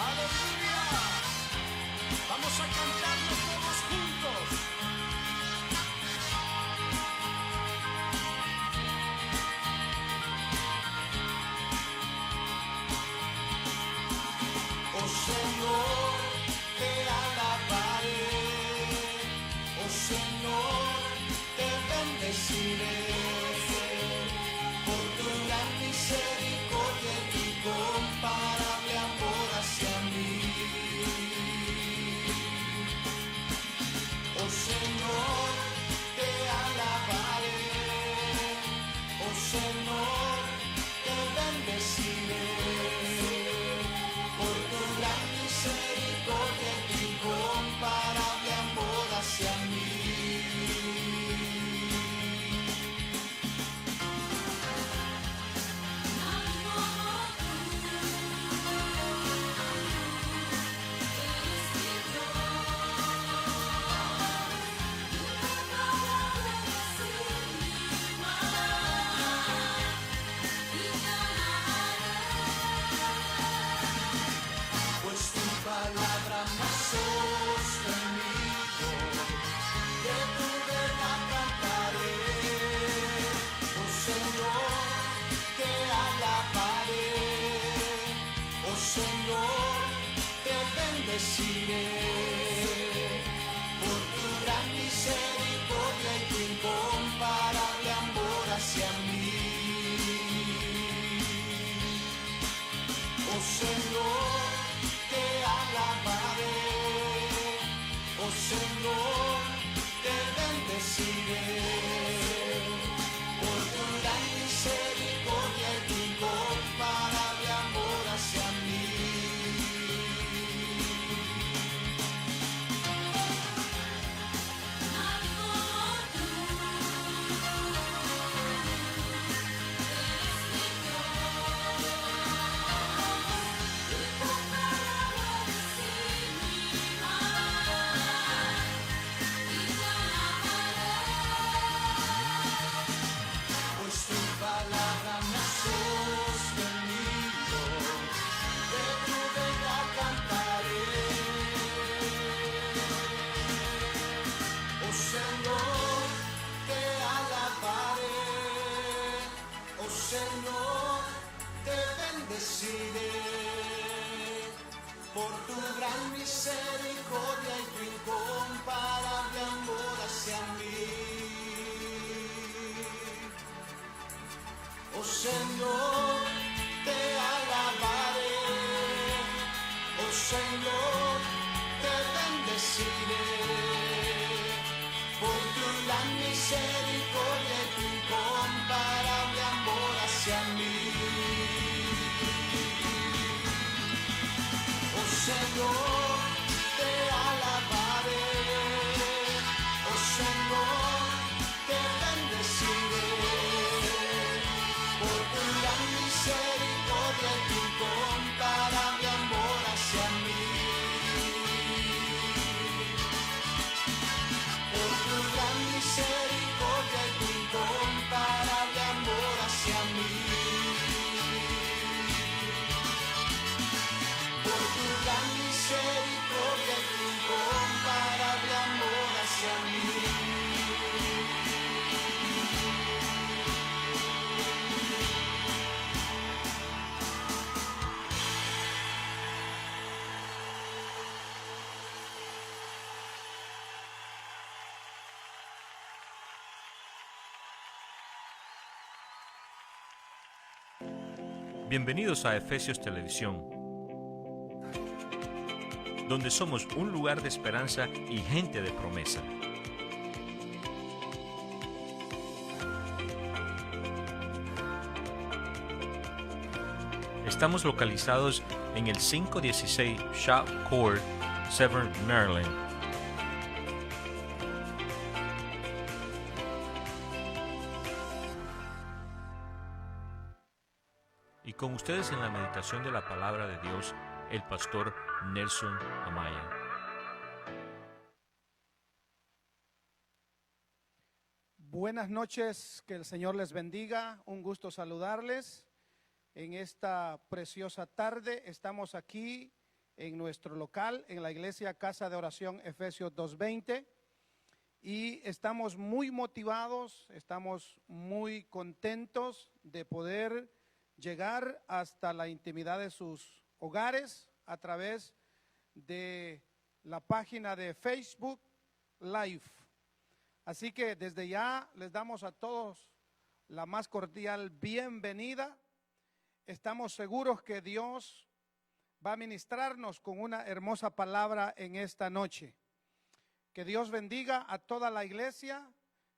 ¡Aleluya! Vamos a cantarlo todos juntos. Oh Señor, te alabaré. Oh Señor, te bendeciré. Por tu gran misericordia y incomparable amor hacia mí. Oh Señor, te alabaré. Oh Señor, te bendeciré. Por tu gran misericordia y incomparable amor hacia mí. Pues tu palabra me ha sostenido, de tu verdad cantaré. Oh Señor, te alabaré. Oh Señor, te bendeciré. Por tu gran misericordia y tu incomparable amor hacia mí. Oh Señor, te alabaré. Oh Señor, te bendeciré. Por tu gran misericordia y tu incomparable amor hacia mí. Pues tu palabra me ha sostenido, de tu verdad cantaré. Oh Señor, te alabaré. Oh Señor, te bendeciré. Por tu gran misericordia y tu incomparable amor hacia mí. Oh Señor, te alabaré. Oh Señor, te bendeciré. Por tu gran misericordia y tu incomparable amor hacia mí. Oh Señor, te alabaré. Oh Señor, te bendeciré. Por tu gran misericordia y tu incomparable amor hacia mí. Por tu gran misericordia y tu incomparable amor hacia mí. Por tu gran misericordia y tu incomparable amor hacia mí. Bienvenidos a Efesios Televisión, donde somos un lugar de esperanza y gente de promesa. Estamos localizados en el 516 Shop Court, Severn, Maryland. Y con ustedes en la meditación de la palabra de Dios, el pastor Nelson Amaya. Buenas noches, que el Señor les bendiga. Un gusto saludarles en esta preciosa tarde. Estamos aquí en nuestro local, en la iglesia Casa de Oración Efesios 2:20. Y estamos muy motivados, estamos muy contentos de poder llegar hasta la intimidad de sus hogares a través de la página de Facebook Live. Así que desde ya les damos a todos la más cordial bienvenida. Estamos seguros que Dios va a ministrarnos con una hermosa palabra en esta noche. Que Dios bendiga a toda la iglesia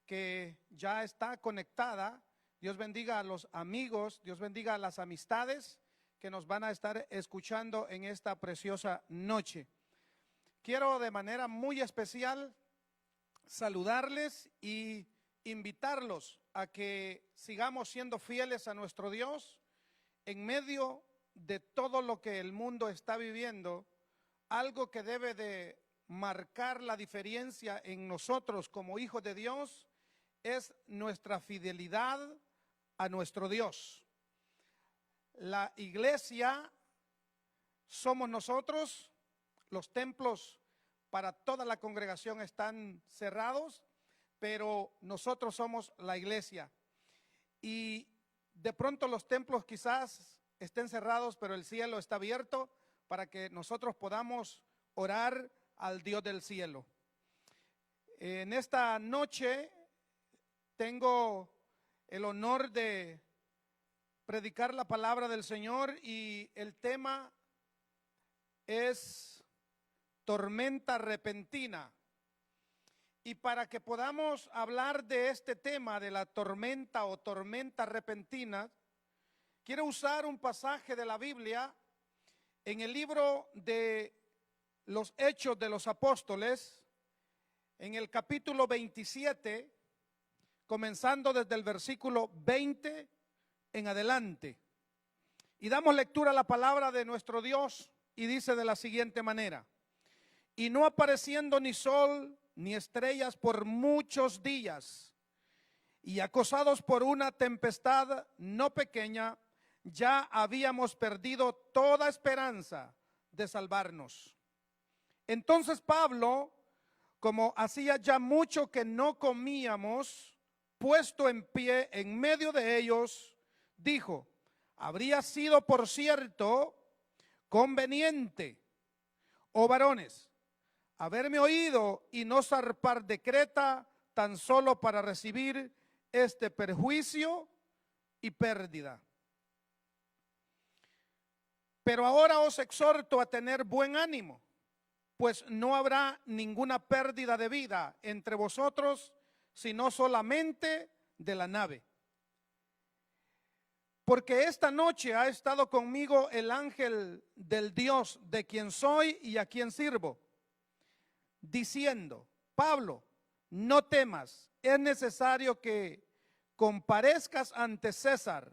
que ya está conectada. Dios bendiga a los amigos, Dios bendiga a las amistades que nos van a estar escuchando en esta preciosa noche. Quiero de manera muy especial saludarles y invitarlos a que sigamos siendo fieles a nuestro Dios en medio de todo lo que el mundo está viviendo. Algo que debe de marcar la diferencia en nosotros como hijos de Dios es nuestra fidelidad a nuestro Dios. La iglesia somos nosotros, los templos para toda la congregación están cerrados, pero nosotros somos la iglesia. Y de pronto los templos quizás estén cerrados, pero el cielo está abierto para que nosotros podamos orar al Dios del cielo. En esta noche tengo el honor de predicar la palabra del Señor y el tema es tormenta repentina. Y para que podamos hablar de este tema de la tormenta o tormenta repentina, quiero usar un pasaje de la Biblia en el libro de los Hechos de los Apóstoles, en el capítulo 27, comenzando desde el versículo 20 en adelante. Y damos lectura a la palabra de nuestro Dios y dice de la siguiente manera: y no apareciendo ni sol ni estrellas por muchos días, y acosados por una tempestad no pequeña, ya habíamos perdido toda esperanza de salvarnos. Entonces Pablo, como hacía ya mucho que no comíamos, puesto en pie en medio de ellos, dijo: habría sido, por cierto, conveniente, oh varones, haberme oído y no zarpar de Creta tan solo para recibir este perjuicio y pérdida. Pero ahora os exhorto a tener buen ánimo, pues no habrá ninguna pérdida de vida entre vosotros, sino solamente de la nave. Porque esta noche ha estado conmigo el ángel del Dios de quien soy y a quien sirvo, diciendo: Pablo, no temas, es necesario que comparezcas ante César,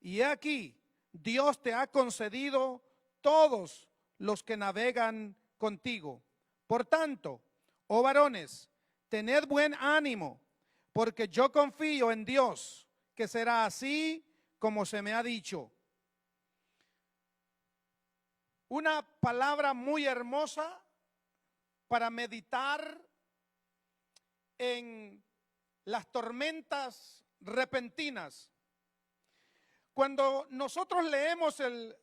y he aquí, Dios te ha concedido todos los que navegan contigo. Por tanto, oh varones, tened buen ánimo, porque yo confío en Dios, que será así como se me ha dicho. Una palabra muy hermosa para meditar en las tormentas repentinas. Cuando nosotros leemos el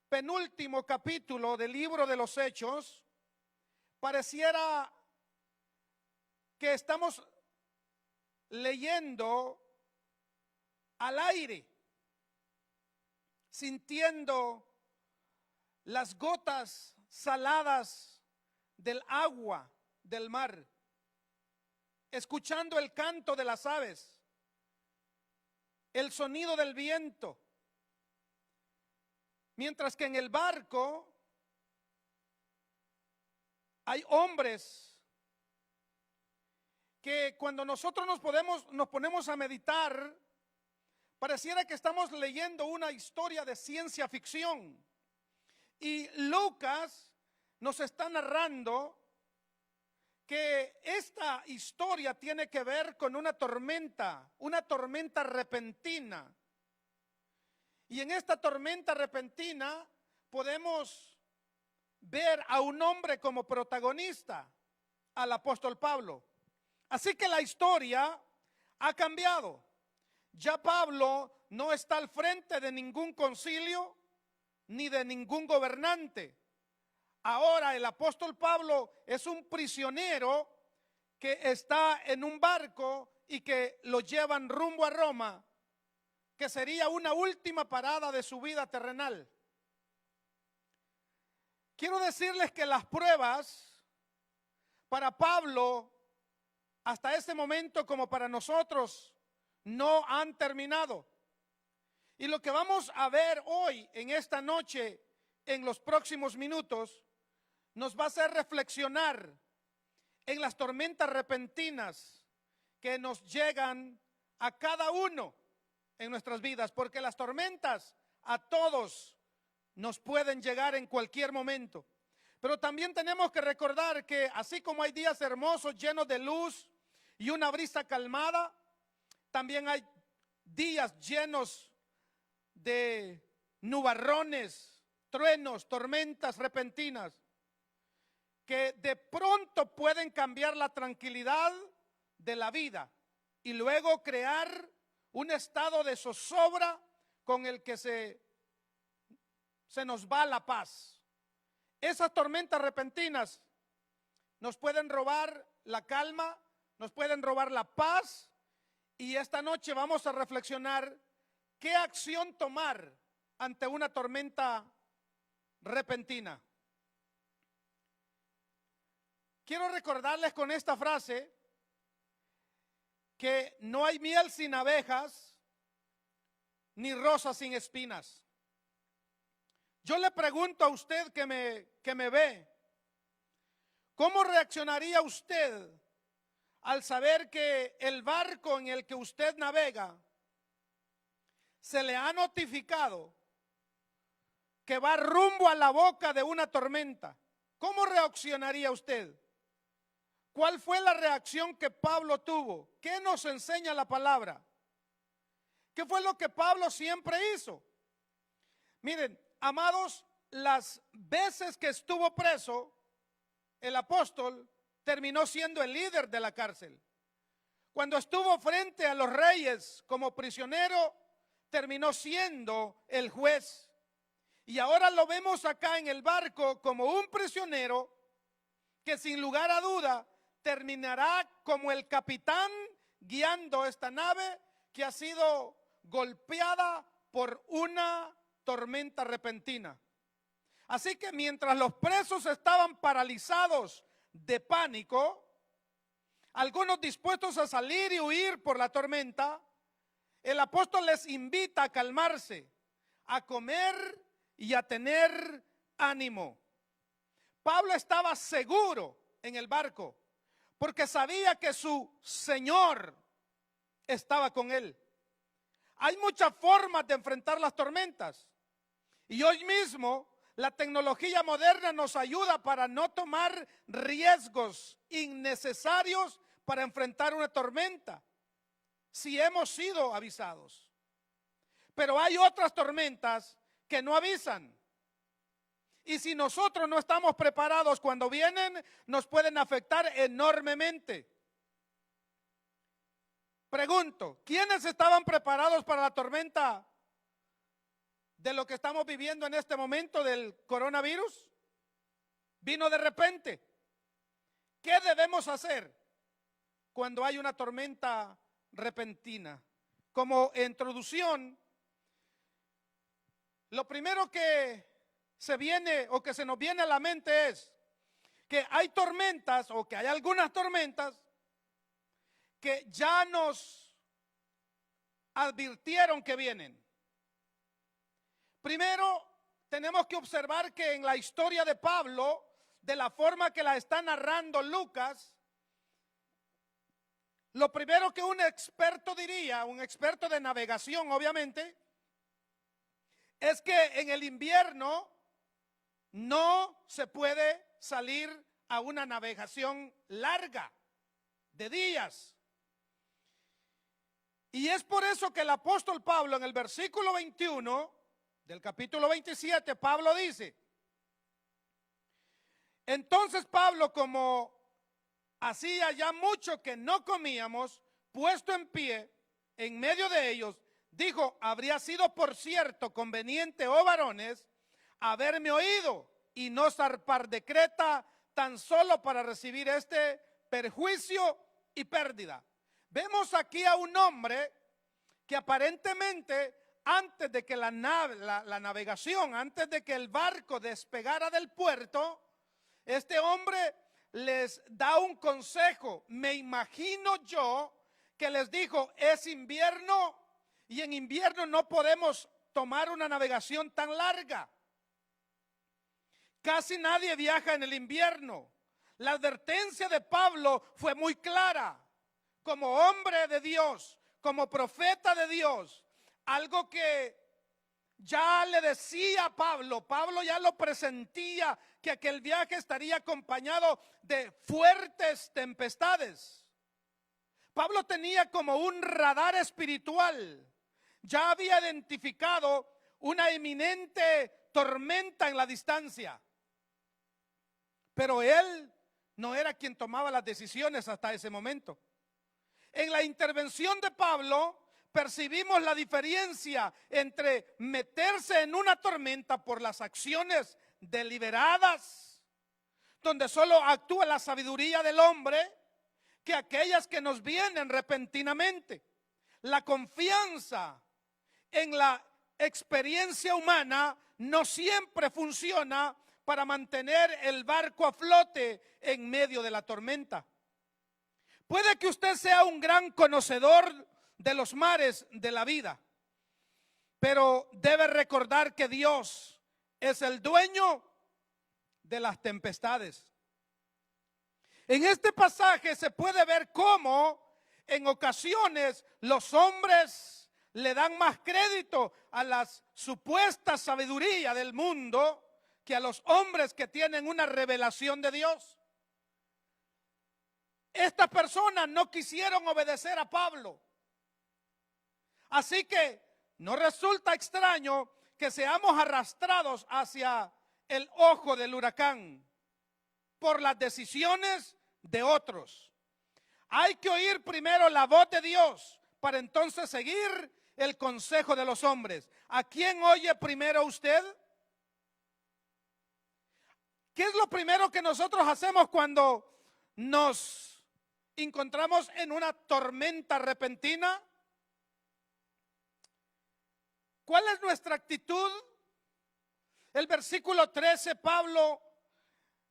penúltimo capítulo del libro de los Hechos, pareciera que estamos leyendo al aire, sintiendo las gotas saladas del agua del mar, escuchando el canto de las aves, el sonido del viento. Mientras que en el barco hay hombres que cuando nosotros nos ponemos a meditar, pareciera que estamos leyendo una historia de ciencia ficción. Y Lucas nos está narrando que esta historia tiene que ver con una tormenta repentina. Y en esta tormenta repentina podemos ver a un hombre como protagonista, al apóstol Pablo. Así que la historia ha cambiado. Ya Pablo no está al frente de ningún concilio ni de ningún gobernante. Ahora el apóstol Pablo es un prisionero que está en un barco y que lo llevan rumbo a Roma, que sería una última parada de su vida terrenal. Quiero decirles que las pruebas para Pablo hasta este momento, como para nosotros, no han terminado. Y lo que vamos a ver hoy, en esta noche, en los próximos minutos, nos va a hacer reflexionar en las tormentas repentinas que nos llegan a cada uno en nuestras vidas, porque las tormentas a todos nos pueden llegar en cualquier momento. Pero también tenemos que recordar que así como hay días hermosos llenos de luz y una brisa calmada, también hay días llenos de nubarrones, truenos, tormentas repentinas, que de pronto pueden cambiar la tranquilidad de la vida y luego crear un estado de zozobra con el que se nos va la paz. Esas tormentas repentinas nos pueden robar la calma, nos pueden robar la paz, y esta noche vamos a reflexionar qué acción tomar ante una tormenta repentina. Quiero recordarles con esta frase que no hay miel sin abejas, ni rosas sin espinas. Yo le pregunto a usted que me ve, ¿cómo reaccionaría usted al saber que el barco en el que usted navega se le ha notificado que va rumbo a la boca de una tormenta? ¿Cómo reaccionaría usted? ¿Cuál fue la reacción que Pablo tuvo? ¿Qué nos enseña la palabra? ¿Qué fue lo que Pablo siempre hizo? Miren, amados, las veces que estuvo preso, el apóstol terminó siendo el líder de la cárcel. Cuando estuvo frente a los reyes como prisionero, terminó siendo el juez. Y ahora lo vemos acá en el barco como un prisionero que sin lugar a duda terminará como el capitán guiando esta nave que ha sido golpeada por una tormenta repentina. Así que mientras los presos estaban paralizados de pánico, algunos dispuestos a salir y huir por la tormenta, el apóstol les invita a calmarse, a comer y a tener ánimo. Pablo estaba seguro en el barco porque sabía que su Señor estaba con él. Hay muchas formas de enfrentar las tormentas y hoy mismo la tecnología moderna nos ayuda para no tomar riesgos innecesarios para enfrentar una tormenta si hemos sido avisados. Pero hay otras tormentas que no avisan. Y si nosotros no estamos preparados cuando vienen, nos pueden afectar enormemente. Pregunto, ¿quiénes estaban preparados para la tormenta de lo que estamos viviendo en este momento del coronavirus? Vino de repente. ¿Qué debemos hacer cuando hay una tormenta repentina? Como introducción, lo primero que se viene o que se nos viene a la mente es que hay tormentas o que hay algunas tormentas que ya nos advirtieron que vienen. Primero, tenemos que observar que en la historia de Pablo, de la forma que la está narrando Lucas, lo primero que un experto diría, un experto de navegación obviamente, es que en el invierno no se puede salir a una navegación larga de días. Y es por eso que el apóstol Pablo en el versículo 21 del capítulo 27, Pablo dice: Entonces Pablo, como hacía ya mucho que no comíamos, puesto en pie en medio de ellos, dijo: habría sido por cierto conveniente, oh varones, haberme oído y no zarpar de Creta tan solo para recibir este perjuicio y pérdida. Vemos aquí a un hombre que aparentemente, antes de que la navegación, antes de que el barco despegara del puerto, este hombre les da un consejo. Me imagino yo que les dijo: es invierno y en invierno no podemos tomar una navegación tan larga. Casi nadie viaja en el invierno. La advertencia de Pablo fue muy clara. Como hombre de Dios, como profeta de Dios, algo que ya le decía a Pablo, Pablo ya lo presentía, que aquel viaje estaría acompañado de fuertes tempestades. Pablo tenía como un radar espiritual, ya había identificado una inminente tormenta en la distancia, pero él no era quien tomaba las decisiones hasta ese momento. En la intervención de Pablo percibimos la diferencia entre meterse en una tormenta por las acciones deliberadas, donde solo actúa la sabiduría del hombre, que aquellas que nos vienen repentinamente. La confianza en la experiencia humana no siempre funciona para mantener el barco a flote en medio de la tormenta. Puede que usted sea un gran conocedor de los mares de la vida, pero debe recordar que Dios es el dueño de las tempestades. En este pasaje se puede ver cómo en ocasiones los hombres le dan más crédito a la supuesta sabiduría del mundo que a los hombres que tienen una revelación de Dios. Estas personas no quisieron obedecer a Pablo. Así que no resulta extraño que seamos arrastrados hacia el ojo del huracán por las decisiones de otros. Hay que oír primero la voz de Dios para entonces seguir el consejo de los hombres. ¿A quién oye primero usted? ¿Qué es lo primero que nosotros hacemos cuando nos encontramos en una tormenta repentina? ¿Cuál es nuestra actitud? El versículo 13, Pablo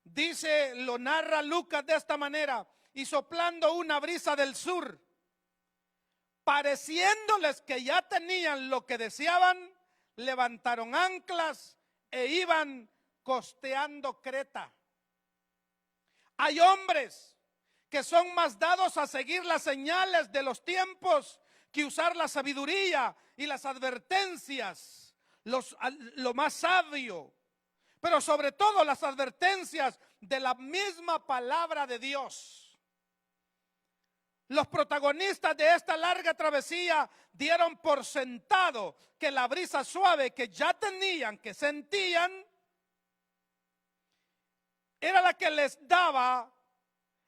dice, lo narra Lucas de esta manera: y soplando una brisa del sur, pareciéndoles que ya tenían lo que deseaban, levantaron anclas e iban costeando Creta. Hay hombres que son más dados a seguir las señales de los tiempos que usar la sabiduría y las advertencias, lo más sabio, pero sobre todo las advertencias de la misma palabra de Dios. Los protagonistas de esta larga travesía dieron por sentado que la brisa suave que ya tenían, que sentían, era la que les daba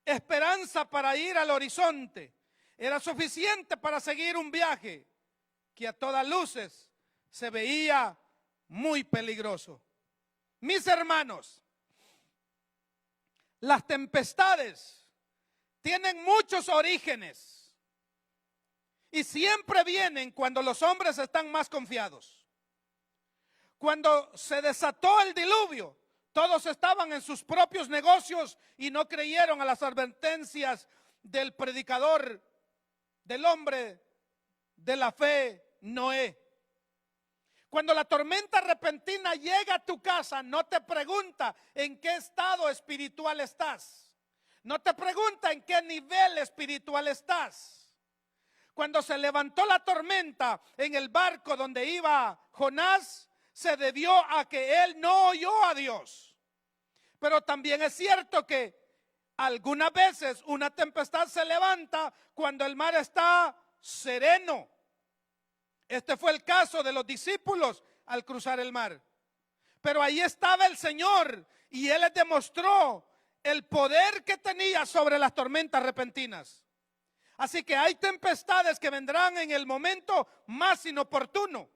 esperanza para ir al horizonte. Era suficiente para seguir un viaje que a todas luces se veía muy peligroso. Mis hermanos, las tempestades tienen muchos orígenes y siempre vienen cuando los hombres están más confiados. Cuando se desató el diluvio, todos estaban en sus propios negocios y no creyeron a las advertencias del predicador, del hombre de la fe, Noé. Cuando la tormenta repentina llega a tu casa, no te pregunta en qué estado espiritual estás. No te pregunta en qué nivel espiritual estás. Cuando se levantó la tormenta en el barco donde iba Jonás, se debió a que él no oyó a Dios. Pero también es cierto que algunas veces una tempestad se levanta cuando el mar está sereno. Este fue el caso de los discípulos al cruzar el mar. Pero ahí estaba el Señor Y Él les demostró el poder que tenía sobre las tormentas repentinas. Así que hay tempestades que vendrán en el momento más inoportuno.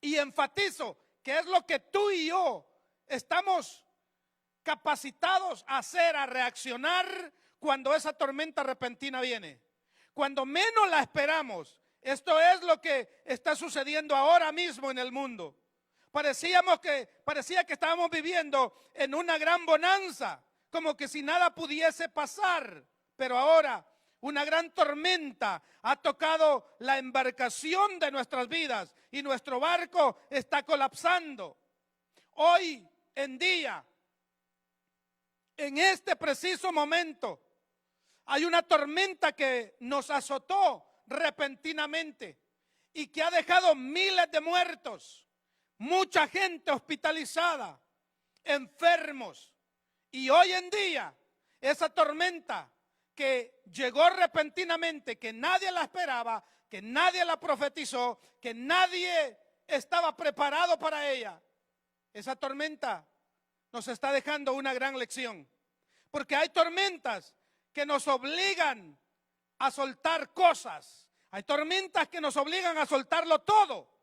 Y enfatizo que es lo que tú y yo estamos capacitados a hacer, a reaccionar cuando esa tormenta repentina viene. Cuando menos la esperamos. Esto es lo que está sucediendo ahora mismo en el mundo. Parecía que estábamos viviendo en una gran bonanza, como que si nada pudiese pasar. Pero ahora una gran tormenta ha tocado la embarcación de nuestras vidas y nuestro barco está colapsando. Hoy en día, en este preciso momento, hay una tormenta que nos azotó repentinamente y que ha dejado miles de muertos, mucha gente hospitalizada, enfermos. Y hoy en día, esa tormenta que llegó repentinamente, que nadie la esperaba, que nadie la profetizó, que nadie estaba preparado para ella, esa tormenta nos está dejando una gran lección. Porque hay tormentas que nos obligan a soltar cosas. Hay tormentas que nos obligan a soltarlo todo.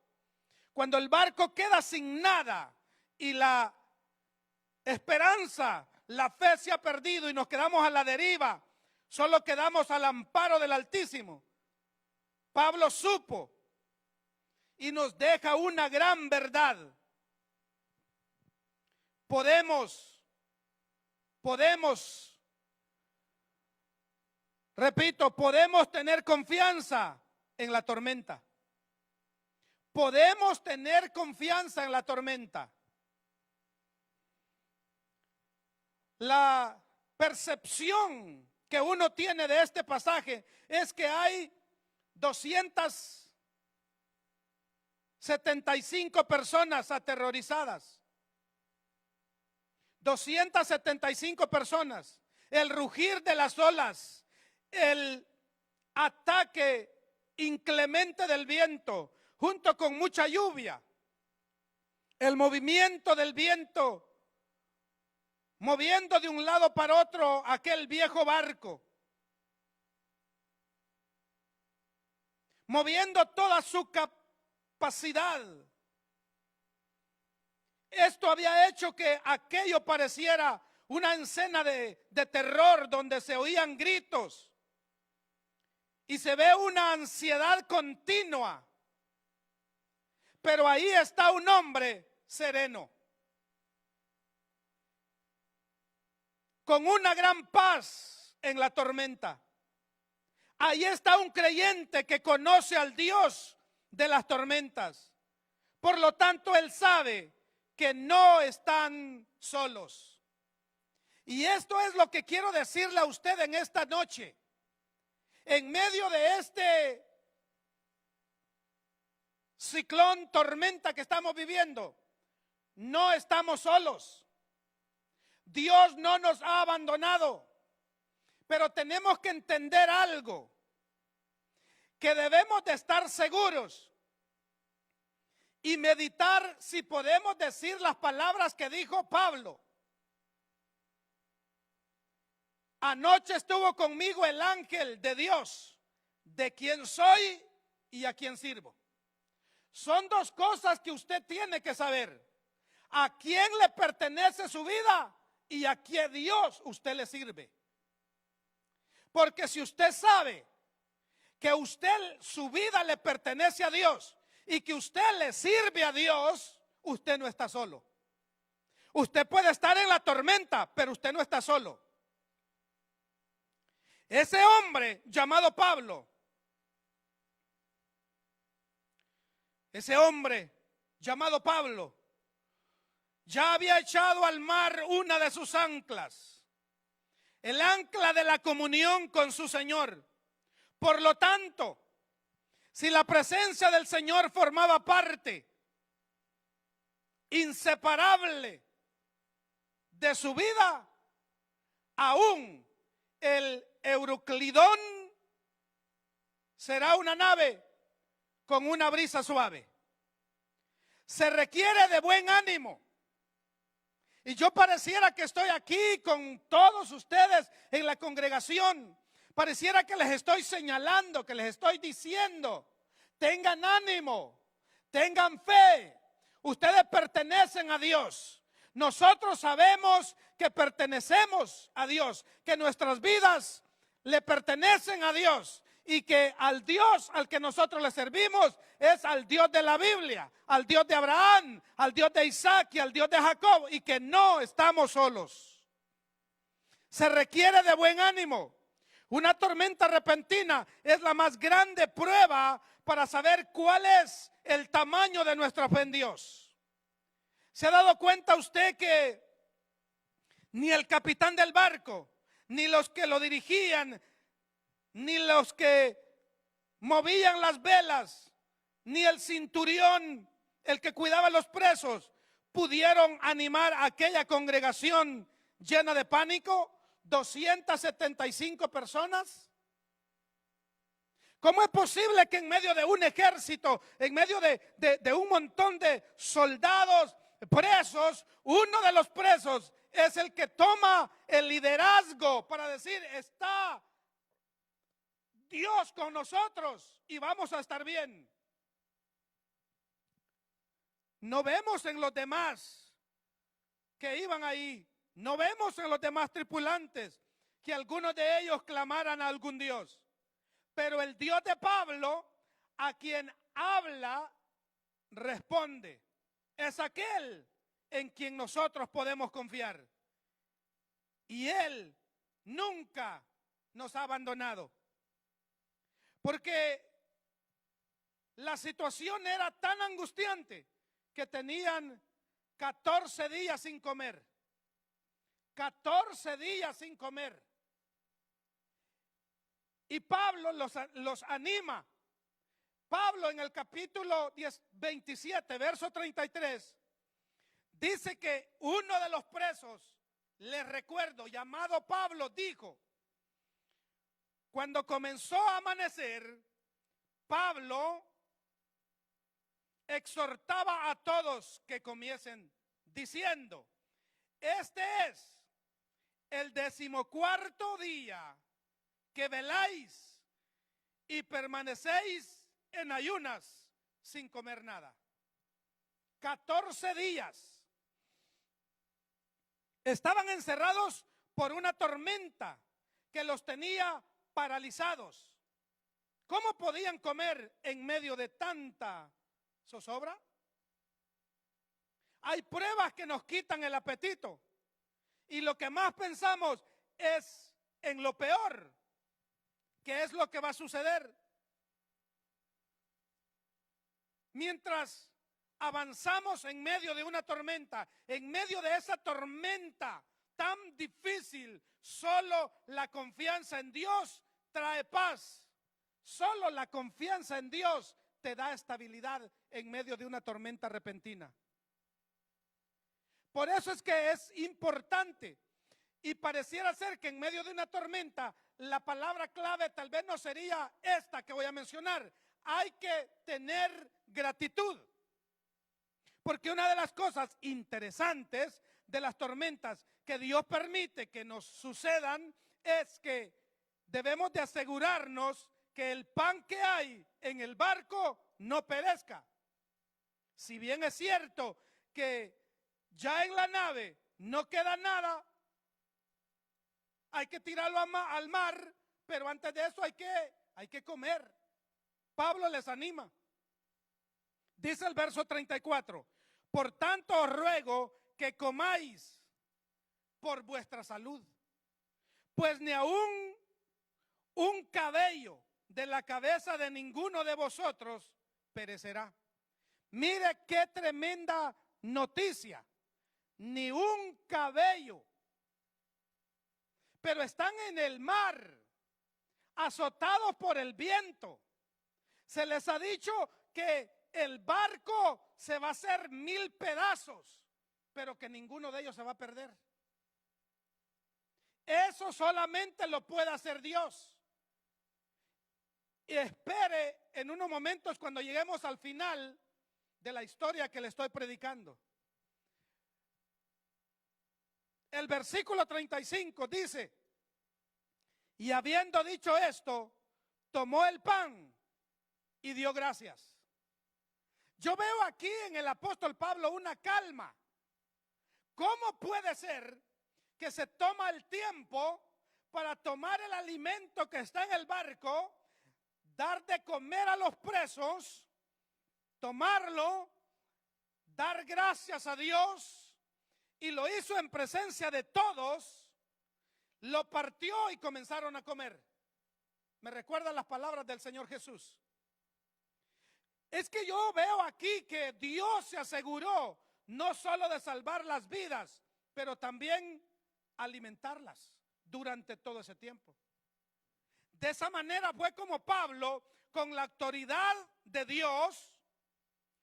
Cuando el barco queda sin nada y la esperanza, la fe se ha perdido y nos quedamos a la deriva, solo quedamos al amparo del Altísimo. Pablo supo y nos deja una gran verdad. Podemos tener confianza en la tormenta. Podemos tener confianza en la tormenta. La percepción que uno tiene de este pasaje es que hay 275 personas aterrorizadas. 275 personas. El rugir de las olas, el ataque inclemente del viento, junto con mucha lluvia, el movimiento del viento, moviendo de un lado para otro aquel viejo barco, moviendo toda su capacidad. Esto había hecho que aquello pareciera una escena de terror donde se oían gritos y se ve una ansiedad continua. Pero ahí está un hombre sereno, con una gran paz en la tormenta. Ahí está un creyente que conoce al Dios de las tormentas. Por lo tanto, él sabe que no están solos. Y esto es lo que quiero decirle a usted en esta noche. En medio de este ciclón, tormenta que estamos viviendo, no estamos solos. Dios no nos ha abandonado. Pero tenemos que entender algo, que debemos de estar seguros y meditar si podemos decir las palabras que dijo Pablo. Anoche estuvo conmigo el ángel de Dios, de quien soy y a quien sirvo. Son dos cosas que usted tiene que saber. ¿A quién le pertenece su vida y a qué Dios usted le sirve? Porque si usted sabe que su vida le pertenece a Dios y que usted le sirve a Dios, usted no está solo. Usted puede estar en la tormenta, pero usted no está solo. Ese hombre llamado Pablo, ya había echado al mar una de sus anclas, el ancla de la comunión con su Señor. Por lo tanto, si la presencia del Señor formaba parte inseparable de su vida, aún el Euroclidón será una nave con una brisa suave. Se requiere de buen ánimo. Y yo pareciera que estoy aquí con todos ustedes en la congregación. Pareciera que les estoy señalando, que les estoy diciendo, tengan ánimo, tengan fe. Ustedes pertenecen a Dios. Nosotros sabemos que pertenecemos a Dios, que nuestras vidas le pertenecen a Dios y que al Dios al que nosotros le servimos es al Dios de la Biblia, al Dios de Abraham, al Dios de Isaac y al Dios de Jacob, y que no estamos solos. Se requiere de buen ánimo. Una tormenta repentina es la más grande prueba para saber cuál es el tamaño de nuestra fe en Dios. ¿Se ha dado cuenta usted que ni el capitán del barco, ni los que lo dirigían, ni los que movían las velas, ni el centurión, el que cuidaba a los presos, pudieron animar a aquella congregación llena de pánico? 275 personas. ¿Cómo es posible que en medio de un ejército, en medio de un montón de soldados presos, uno de los presos es el que toma el liderazgo para decir, está Dios con nosotros y vamos a estar bien? No vemos en los demás que iban ahí, no vemos en los demás tripulantes que algunos de ellos clamaran a algún Dios. Pero el Dios de Pablo, a quien habla, responde. Es aquel en quien nosotros podemos confiar. Y Él nunca nos ha abandonado. Porque la situación era tan angustiante que tenían 14 días sin comer. 14 días sin comer. Y Pablo los anima. Pablo en el capítulo 27, verso 33, dice que uno de los presos, les recuerdo, llamado Pablo, dijo, cuando comenzó a amanecer, Pablo exhortaba a todos que comiesen, diciendo, este es el 14º día que veláis y permanecéis en ayunas sin comer nada. 14 días. Estaban encerrados por una tormenta que los tenía paralizados. ¿Cómo podían comer en medio de tanta zozobra? Hay pruebas que nos quitan el apetito y lo que más pensamos es en lo peor. ¿Qué es lo que va a suceder? Mientras avanzamos en medio de una tormenta, en medio de esa tormenta tan difícil, solo la confianza en Dios trae paz. Solo la confianza en Dios te da estabilidad en medio de una tormenta repentina. Por eso es que es importante, y pareciera ser que en medio de una tormenta la palabra clave tal vez no sería esta que voy a mencionar. Hay que tener gratitud. Porque una de las cosas interesantes de las tormentas que Dios permite que nos sucedan es que debemos de asegurarnos que el pan que hay en el barco no perezca. Si bien es cierto que ya en la nave no queda nada, hay que tirarlo al mar, pero antes de eso hay que comer. Pablo les anima. Dice el verso 34, por tanto os ruego que comáis por vuestra salud, pues ni aún un cabello de la cabeza de ninguno de vosotros perecerá. Mire qué tremenda noticia, ni un cabello. Pero están en el mar, azotados por el viento. Se les ha dicho que el barco se va a hacer 1000 pedazos, pero que ninguno de ellos se va a perder. Eso solamente lo puede hacer Dios. Y espere en unos momentos cuando lleguemos al final de la historia que le estoy predicando. el versículo 35 dice, y habiendo dicho esto, tomó el pan y dio gracias. Yo veo aquí en el apóstol Pablo una calma. ¿Cómo puede ser que se toma el tiempo para tomar el alimento que está en el barco, dar de comer a los presos, tomarlo, dar gracias a Dios, y lo hizo en presencia de todos, lo partió y comenzaron a comer? Me recuerdan las palabras del Señor Jesús. Es que yo veo aquí que Dios se aseguró no solo de salvar las vidas, pero también alimentarlas durante todo ese tiempo. De esa manera fue como Pablo, con la autoridad de Dios,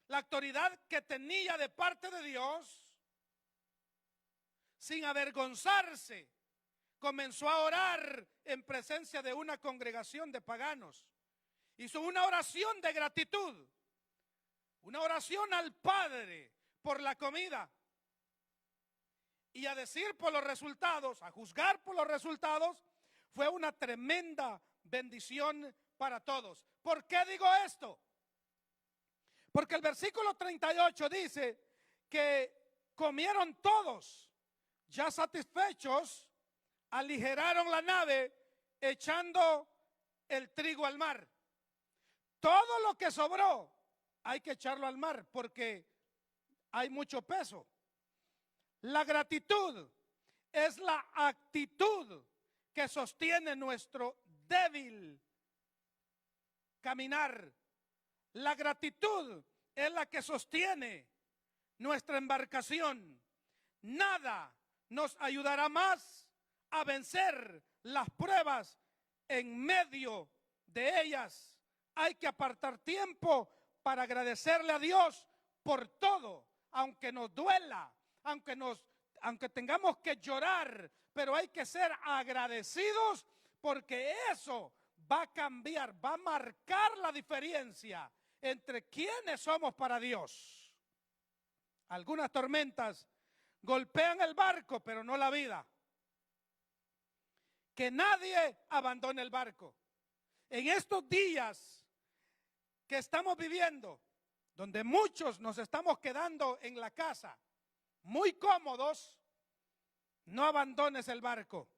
la autoridad que tenía de parte de Dios, sin avergonzarse, comenzó a orar en presencia de una congregación de paganos. Hizo una oración de gratitud, una oración al Padre por la comida. Y a decir por los resultados, a juzgar por los resultados, fue una tremenda bendición para todos. ¿Por qué digo esto? Porque el versículo 38 dice que comieron todos, ya satisfechos, aligeraron la nave echando el trigo al mar. Todo lo que sobró hay que echarlo al mar porque hay mucho peso. La gratitud es la actitud que sostiene nuestro débil caminar. La gratitud es la que sostiene nuestra embarcación. Nada nos ayudará más a vencer las pruebas. En medio de ellas hay que apartar tiempo para agradecerle a Dios por todo, aunque nos duela, aunque tengamos que llorar, pero hay que ser agradecidos porque eso va a cambiar, va a marcar la diferencia entre quienes somos para Dios. Algunas tormentas golpean el barco, pero no la vida. Que nadie abandone el barco. En estos días que estamos viviendo, donde muchos nos estamos quedando en la casa, muy cómodos, no abandones el barco.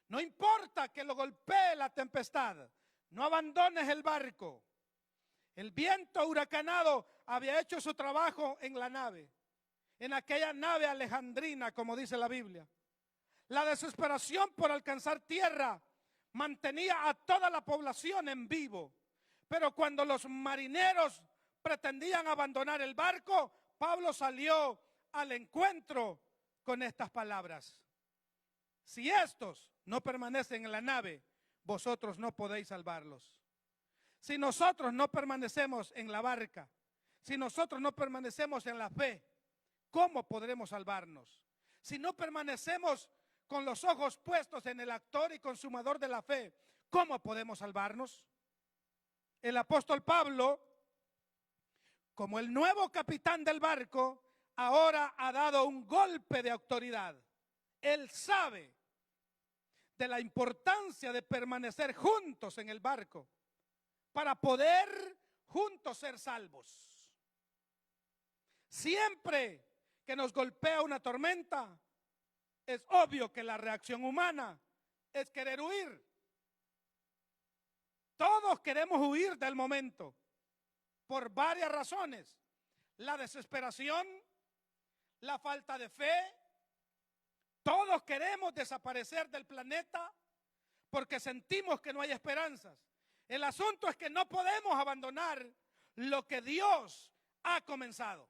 No importa que lo golpee la tempestad, no abandones el barco. El viento huracanado había hecho su trabajo en la nave, en aquella nave alejandrina, como dice la Biblia. La desesperación por alcanzar tierra mantenía a toda la población en vivo. Pero cuando los marineros pretendían abandonar el barco, Pablo salió al encuentro con estas palabras: si estos no permanecen en la nave, vosotros no podéis salvarlos. Si nosotros no permanecemos en la barca, si nosotros no permanecemos en la fe, ¿cómo podremos salvarnos? Si no permanecemos con los ojos puestos en el autor y consumador de la fe, ¿cómo podemos salvarnos? El apóstol Pablo, como el nuevo capitán del barco, ahora ha dado un golpe de autoridad. Él sabe de la importancia de permanecer juntos en el barco para poder juntos ser salvos. Siempre que nos golpea una tormenta, es obvio que la reacción humana es querer huir. Todos queremos huir del momento por varias razones: la desesperación, la falta de fe. Todos queremos desaparecer del planeta porque sentimos que no hay esperanzas. El asunto es que no podemos abandonar lo que Dios ha comenzado.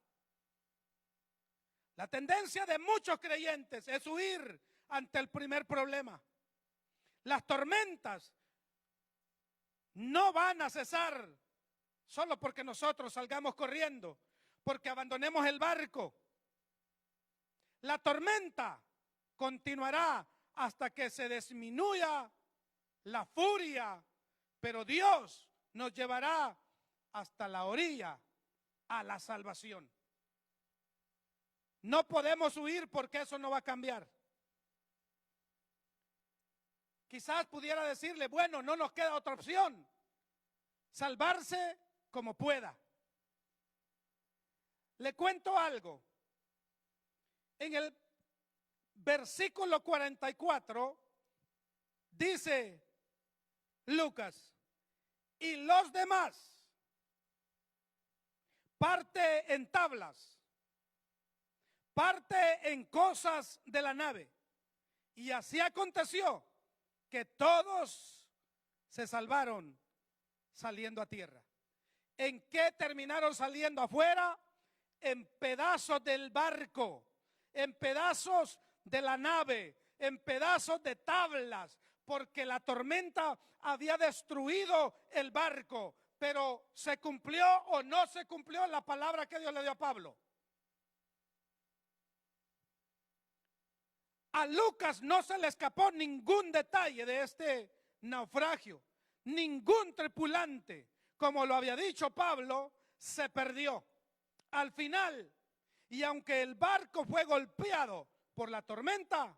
La tendencia de muchos creyentes es huir ante el primer problema. Las tormentas no van a cesar solo porque nosotros salgamos corriendo, porque abandonemos el barco. La tormenta continuará hasta que se disminuya la furia, pero Dios nos llevará hasta la orilla, a la salvación. No podemos huir porque eso no va a cambiar. quizás pudiera decirle, bueno, no nos queda otra opción, salvarse como pueda. Le cuento algo. En el versículo 44 dice Lucas, y los demás, parte en tablas, parte en cosas de la nave. Y así aconteció que todos se salvaron saliendo a tierra. ¿En qué terminaron saliendo afuera? En pedazos del barco, en pedazos de la nave, en pedazos de tablas, porque la tormenta había destruido el barco. Pero ¿se cumplió o no se cumplió la palabra que Dios le dio a Pablo? A Lucas no se le escapó ningún detalle de este naufragio. Ningún tripulante, como lo había dicho Pablo, se perdió. Al final, y aunque el barco fue golpeado por la tormenta,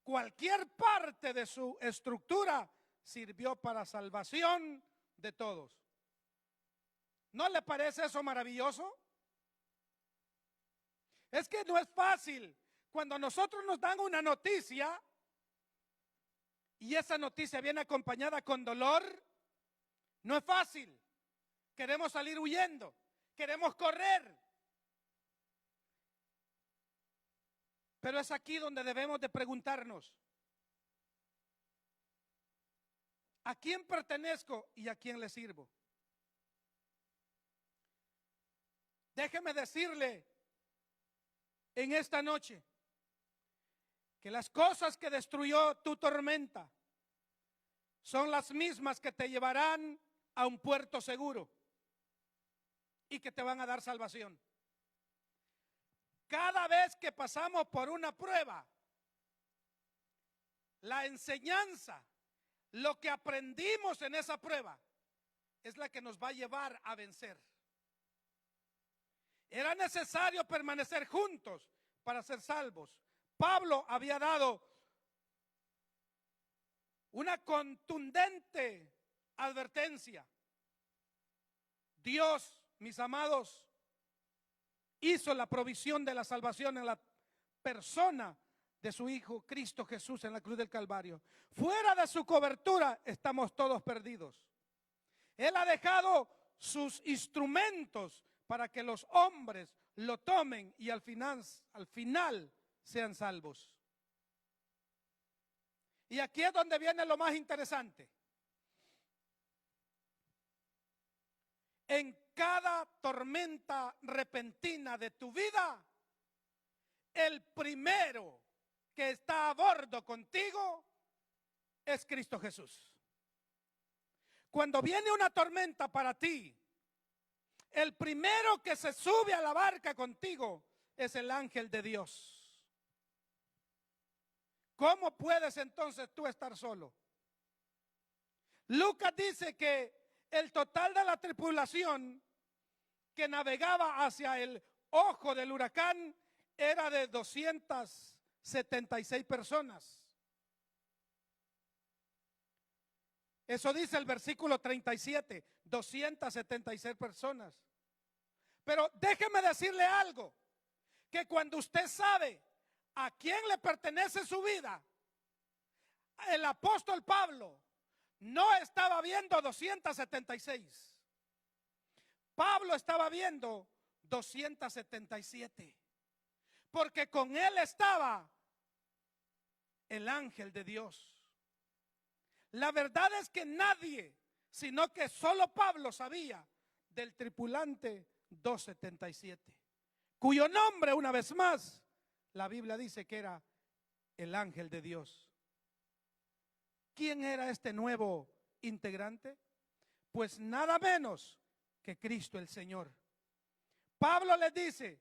cualquier parte de su estructura sirvió para salvación de todos. ¿No le parece eso maravilloso? Es que no es fácil cuando a nosotros nos dan una noticia y esa noticia viene acompañada con dolor. No es fácil. Queremos salir huyendo, queremos correr. Pero es aquí donde debemos de preguntarnos: ¿a quién pertenezco y a quién le sirvo? Déjeme decirle en esta noche que las cosas que destruyó tu tormenta son las mismas que te llevarán a un puerto seguro y que te van a dar salvación. Cada vez que pasamos por una prueba, la enseñanza, lo que aprendimos en esa prueba, es la que nos va a llevar a vencer. Era necesario permanecer juntos para ser salvos. Pablo había dado una contundente advertencia. Dios, mis amados, hizo la provisión de la salvación en la persona de su Hijo Cristo Jesús en la cruz del Calvario. Fuera de su cobertura estamos todos perdidos. Él ha dejado sus instrumentos para que los hombres lo tomen y al final sean salvos. Y aquí es donde viene lo más interesante. En cada tormenta repentina de tu vida, el primero que está a bordo contigo es Cristo Jesús. Cuando viene una tormenta para ti, el primero que se sube a la barca contigo es el ángel de Dios. ¿Cómo puedes entonces tú estar solo? Lucas dice que el total de la tripulación que navegaba hacia el ojo del huracán era de 276 personas. Eso dice el versículo 37, 276 personas. Pero déjeme decirle algo, que cuando usted sabe a quién le pertenece su vida, el apóstol Pablo no estaba viendo 276. Pablo estaba viendo 277. Porque con él estaba el ángel de Dios. La verdad es que nadie, sino que solo Pablo sabía del tripulante 277, cuyo nombre, una vez más, la Biblia dice que era el ángel de Dios. ¿Quién era este nuevo integrante? Pues nada menos que Cristo el Señor. Pablo les dice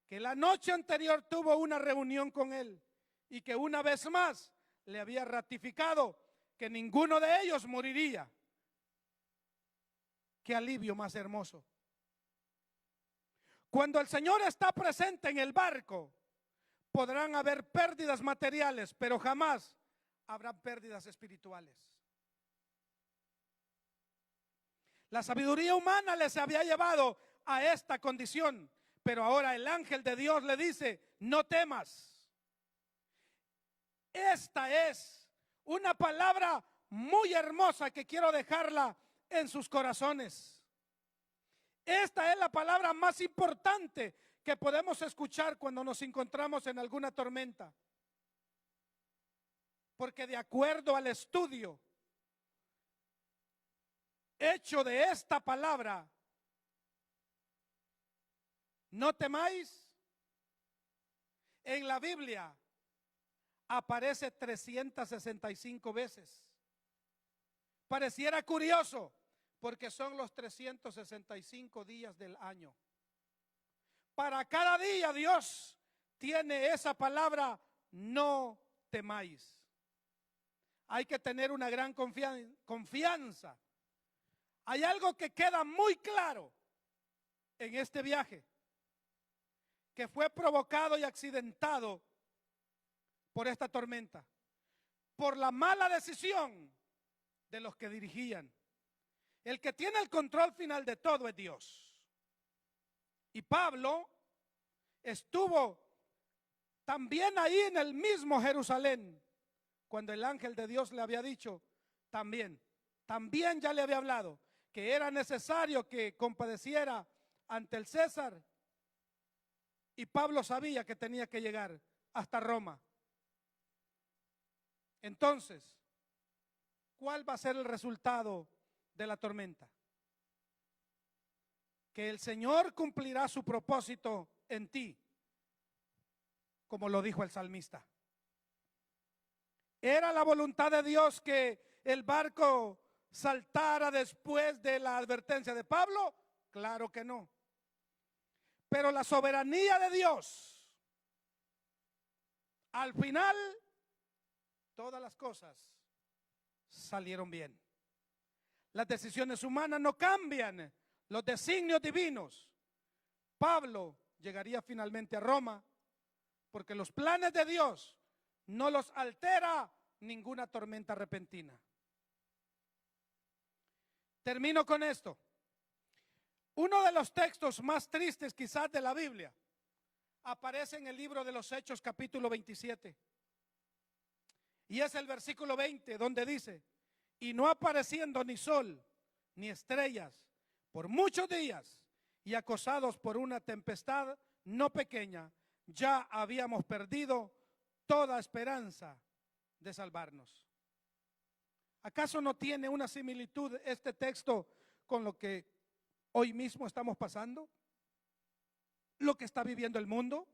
que la noche anterior tuvo una reunión con él y que una vez más le había ratificado que ninguno de ellos moriría. Qué alivio más hermoso. Cuando el Señor está presente en el barco, podrán haber pérdidas materiales, pero jamás habrá pérdidas espirituales. La sabiduría humana les había llevado a esta condición, pero ahora el ángel de Dios le dice: no temas. Esta es una palabra muy hermosa que quiero dejarla en sus corazones. Esta es la palabra más importante que podemos escuchar cuando nos encontramos en alguna tormenta. Porque de acuerdo al estudio hecho de esta palabra, no temáis, en la Biblia aparece 365 veces. Pareciera curioso, porque son los 365 días del año. Para cada día Dios tiene esa palabra: no temáis. Hay que tener una gran confianza. Hay algo que queda muy claro en este viaje, que fue provocado y accidentado por esta tormenta, por la mala decisión de los que dirigían. El que tiene el control final de todo es Dios. Y Pablo estuvo también ahí en el mismo Jerusalén, cuando el ángel de Dios le había dicho, también ya le había hablado, que era necesario que compadeciera ante el César. Y Pablo sabía que tenía que llegar hasta Roma. Entonces, ¿cuál va a ser el resultado de la tormenta? Que el Señor cumplirá su propósito en ti, como lo dijo el salmista. ¿Era la voluntad de Dios que el barco saltara después de la advertencia de Pablo? Claro que no. Pero la soberanía de Dios, al final, todas las cosas salieron bien. Las decisiones humanas no cambian los designios divinos. Pablo llegaría finalmente a Roma, porque los planes de Dios no los altera ninguna tormenta repentina. Termino con esto. Uno de los textos más tristes quizás de la Biblia aparece en el libro de los Hechos, capítulo 27. Y es el versículo 20, donde dice: y no apareciendo ni sol ni estrellas por muchos días, y acosados por una tempestad no pequeña, ya habíamos perdido toda esperanza de salvarnos. ¿Acaso no tiene una similitud este texto con lo que hoy mismo estamos pasando? ¿Lo que está viviendo el mundo?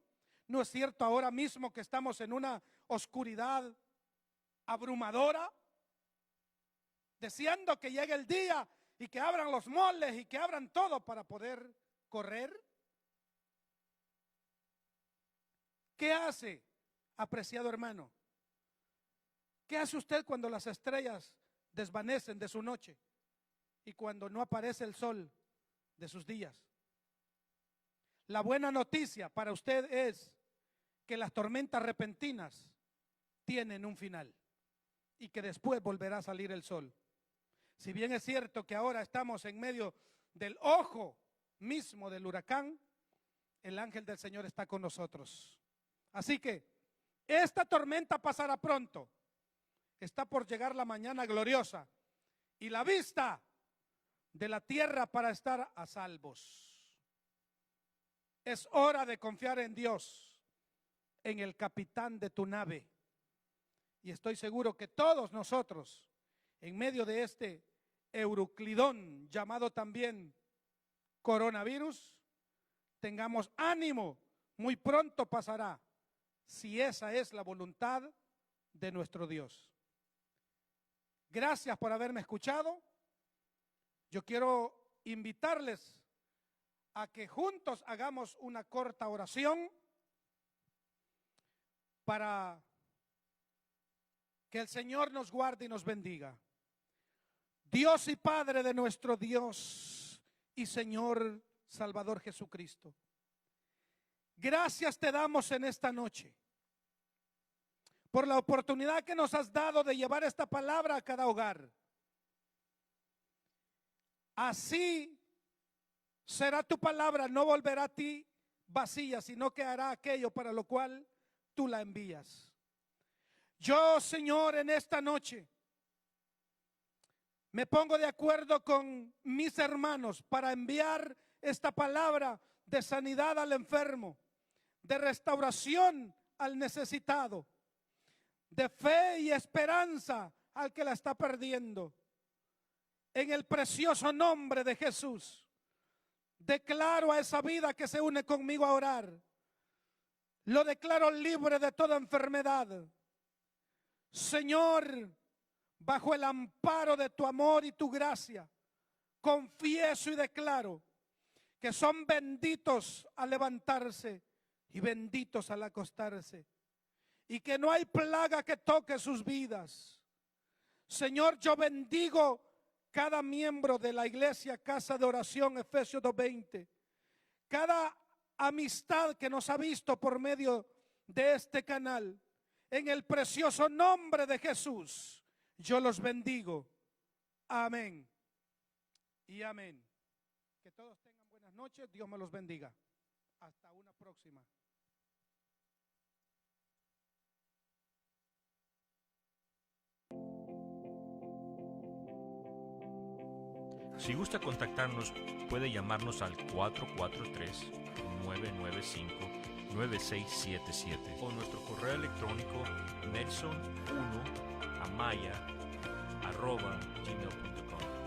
¿No es cierto ahora mismo que estamos en una oscuridad abrumadora, deseando que llegue el día y que abran los moles y que abran todo para poder correr? ¿Qué hace, apreciado hermano? ¿Qué hace usted cuando las estrellas desvanecen de su noche y cuando no aparece el sol de sus días? La buena noticia para usted es que las tormentas repentinas tienen un final y que después volverá a salir el sol. Si bien es cierto que ahora estamos en medio del ojo mismo del huracán, el ángel del Señor está con nosotros. Así que esta tormenta pasará pronto. Está por llegar la mañana gloriosa y la vista de la tierra para estar a salvos. Es hora de confiar en Dios, en el capitán de tu nave. Y estoy seguro que todos nosotros, en medio de este Euroclidón llamado también coronavirus, tengamos ánimo. Muy pronto pasará, si esa es la voluntad de nuestro Dios. Gracias por haberme escuchado. Yo quiero invitarles a que juntos hagamos una corta oración para que el Señor nos guarde y nos bendiga. Dios y Padre de nuestro Dios y Señor Salvador Jesucristo, gracias te damos en esta noche por la oportunidad que nos has dado de llevar esta palabra a cada hogar. Así será tu palabra, no volverá a ti vacía, sino que hará aquello para lo cual tú la envías. Yo, Señor, en esta noche me pongo de acuerdo con mis hermanos para enviar esta palabra de sanidad al enfermo, de restauración al necesitado, de fe y esperanza al que la está perdiendo. En el precioso nombre de Jesús, declaro a esa vida que se une conmigo a orar, lo declaro libre de toda enfermedad. Señor, bajo el amparo de tu amor y tu gracia, confieso y declaro que son benditos al levantarse y benditos al acostarse, y que no hay plaga que toque sus vidas. Señor, yo bendigo cada miembro de la iglesia Casa de Oración Efesios 2:20, cada amistad que nos ha visto por medio de este canal. En el precioso nombre de Jesús, yo los bendigo. Amén y amén. Que todos tengan buenas noches. Dios me los bendiga. Hasta una próxima. Si gusta contactarnos, puede llamarnos al 443-995-9677 o nuestro correo electrónico nelson1amaya@gmail.com.